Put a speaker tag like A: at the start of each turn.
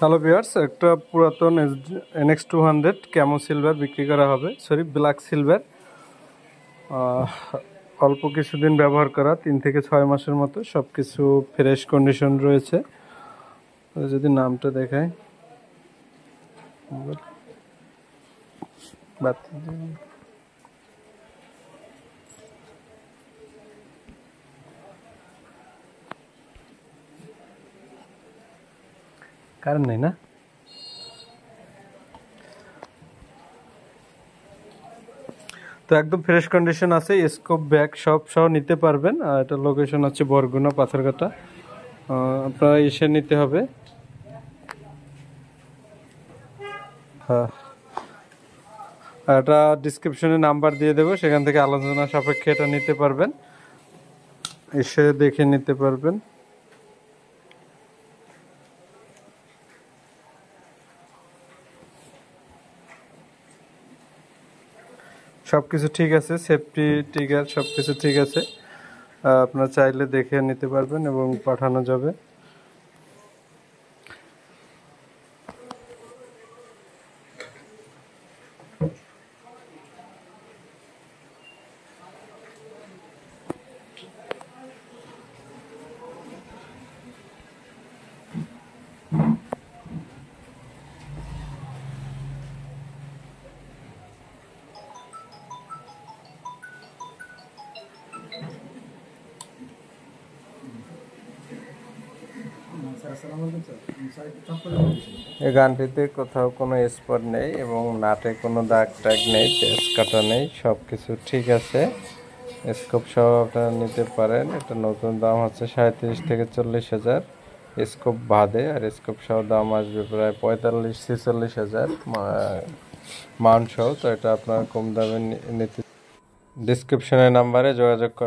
A: Hello viewers, একটা পুরাতন NX200 camo silver বিক্রি করা হবে, সরি ব্ল্যাক সিলভার। অল্প কিছুদিন ব্যবহার করা, 3 থেকে 6 মাসের মতো, সব কিছু ফ্রেশ কন্ডিশন রয়েছে। যদি নামটা দেখায়, কারণ নেই না, তো একদম ফ্রেশ কন্ডিশন আছে। স্কোপ ব্যাগ সব সহ নিতে পারবেন। আর এটা লোকেশন হচ্ছে বরগুনা পাথরঘাটা। আপনারা এসে নিতে হবে। হ্যাঁ, এটা ডিসক্রিপশনে নাম্বার দিয়ে দেবো, সেখান থেকে আলোচনা সাপেক্ষে এটা নিতে পারবেন, এসে দেখে নিতে পারবেন। সব কিছু ঠিক আছে, সেফটি ট্রিগার সব কিছু ঠিক আছে। আপনারা চাইলে দেখে নিতে পারবেন এবং পাঠানো যাবে। এই গানটিতে কোথাও কোনো স্পট নেই এবং নাটে কোনো দাগ টাগ নেই, পেঁচ কাটা নেই, সব কিছু ঠিক আছে। স্কোপ সহ আপনারা নিতে পারেন। এটা নতুন দাম হচ্ছে 37 থেকে 40,000 স্কোপ বাদে, আর স্কোপ সহ দাম আসবে প্রায় 45-46,000 মাউন্ট সহ। তো এটা আপনার কম দামে নিতে ডিসক্রিপশনের নাম্বারে যোগাযোগ করবেন।